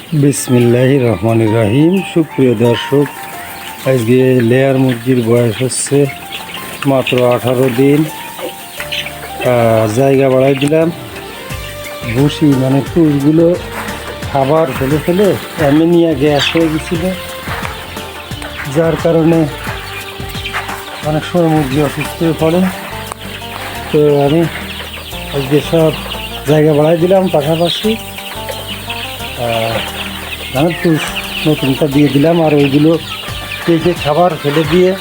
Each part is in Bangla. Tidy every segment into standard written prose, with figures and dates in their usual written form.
বিসমিল্লাহির রহমানির রহিম। সুপ্রিয় দর্শক, আজকে লেয়ার মুরগির বয়স হচ্ছে মাত্র 18 দিন। জায়গা বাড়াই দিলাম। ভুসি মানে টুসগুলো খাবার ফেলে ফেলে অ্যামোনিয়া গ্যাস হয়ে গেছিল, যার কারণে অনেক সময় মুরগি অসুস্থ হয়ে পড়ে। তো আমি আজকে সব জায়গা বাড়াই দিলাম, পাশাপাশি টুস নতুনটা দিয়ে দিলাম। আর ওইগুলো কেটে খাবার ফেলে দিয়ে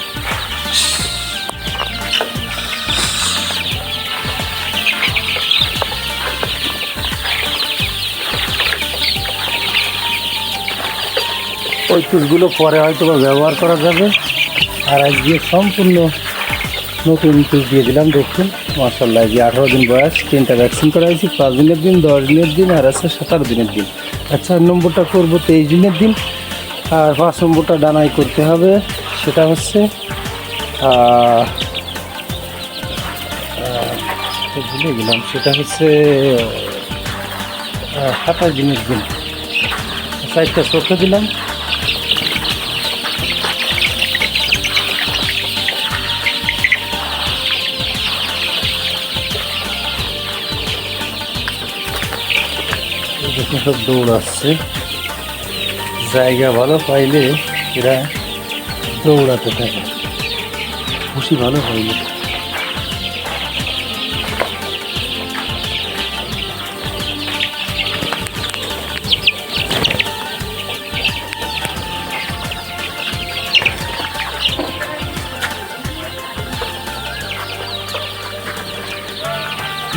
ওই টুসগুলো পরে হয়তো ব্যবহার করা যাবে। আর আজকে সম্পূর্ণ নতুন টুস দিয়ে দিলাম। দেখুন মাশাআল্লাহ, আজকে 18 দিন বয়স, 3টা ভ্যাকসিন করা হয়েছে, 5 দিনের দিন, 10 দিনের দিন, আর আছে 17 দিনের দিন। আর 4 নম্বরটা করবো 23 দিনের দিন। আর 5 নম্বরটা ডানাই করতে হবে, সেটা হচ্ছে ভুলে গেলাম, সেটা হচ্ছে 27 দিনের দিন। 4টা চোখে দিলাম। দেখুন সব দৌড়াচ্ছে। জায়গা ভালো পাইলে এরা দৌড়াতে থাকে, খুশি ভালো পাইলে।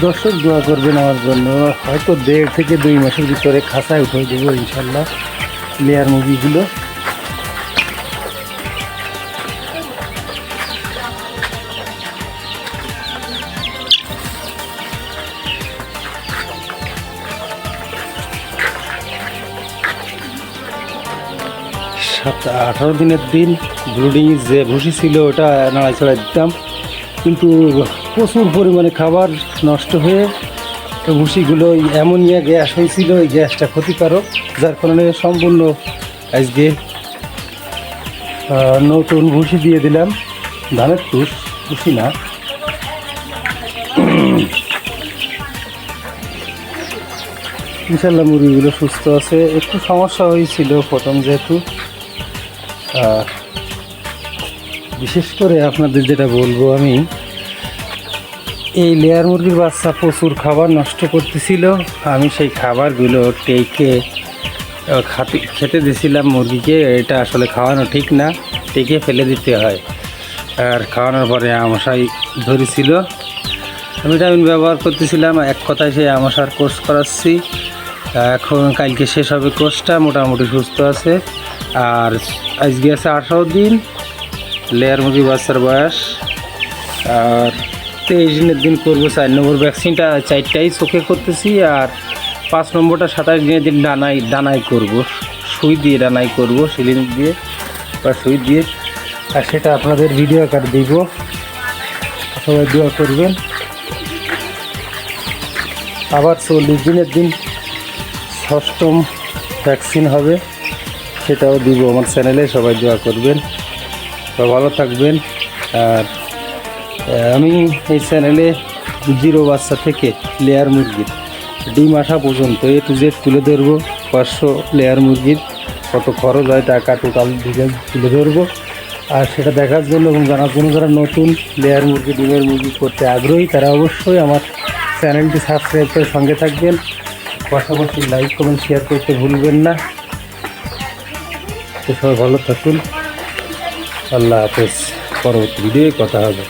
দর্শক দোয়া করবেন আমার জন্য। হয়তো 1.5 থেকে 2 মাসের ভিতরে খাঁচায় উঠে দেবো ইনশাল্লাহ লেয়ার মুরগিগুলো। সাত 18 দিনের দিন ব্রুডিং যে ভুসি ছিল ওটা নাড়াচাড়া দিতাম, কিন্তু প্রচুর পরিমাণে খাবার নষ্ট হয়ে ভুসিগুলো অ্যামোনিয়া গ্যাস হয়েছিল। এই গ্যাসটা ক্ষতিকারক, যার কারণে সম্পূর্ণ আজকে নতুন ভুসি দিয়ে দিলাম। ধানের টুস, ভুসি না। ইনশাল্লাহ মুরগিগুলো সুস্থ আছে। একটু সমস্যা হয়েছিল প্রথম, যেহেতু বিশেষ করে আপনাদের যেটা বলবো, আমি এই লেয়ার মুরগির বাচ্চা প্রচুর খাবার নষ্ট করতেছিল। আমি সেই খাবারগুলো টেকে খেতে দিয়েছিলাম মুরগিকে। এটা আসলে খাওয়ানো ঠিক না, টেকে ফেলে দিতে হয়। আর খাওয়ানোর পরে আমাশাই ধরেছিল। ভিটামিন ব্যবহার করতেছিলাম, এক কথায় সেই আমাশার কোর্স করাচ্ছি। এখন কালকে শেষ হবে কোর্সটা, মোটামুটি সুস্থ আছে। আর আজকে আছে 18 দিন লেয়ার মুরগি বাচ্চার বয়স। আর 23 দিনের দিন করবো 4 নম্বর ভ্যাকসিনটা। 4টাই চোখে করতেছি। আর 5 নম্বরটা 27 দিনের দিন ডানাই করব, সুই দিয়ে ডানাই করব, সিলিং দিয়ে বা সুই দিয়ে। আর সেটা আপনাদের ভিডিও আকার দিব, সবাই দোয়া করবেন। আবার 40 দিনের দিন 6ম ভ্যাকসিন হবে, সেটাও দিব আমার চ্যানেলে, সবাই দোয়া করবেন। তো ভালো থাকবেন। আর আমি এই চ্যানেলে 0 বাচ্চা থেকে লেয়ার মুরগির ডিম আসা পর্যন্ত A to Z তুলে ধরবো। 500 লেয়ার মুরগির কত খরচ হয়, টাকা টোটাল ডিটেলস তুলে ধরবো। আর সেটা দেখার জন্য এবং জানার জন্য যারা নতুন লেয়ার মুরগি, ডিমের মুরগি করতে আগ্রহী, তারা অবশ্যই আমার চ্যানেলটি সাবস্ক্রাইব করে সঙ্গে থাকবেন। পাশাপাশি লাইক, কমেন্ট, শেয়ার করতে ভুলবেন না। তো সবাই ভালো থাকুন। আল্লাহ হাফেজ। পরবর্তী ভিডিওয়ে কথা হবে।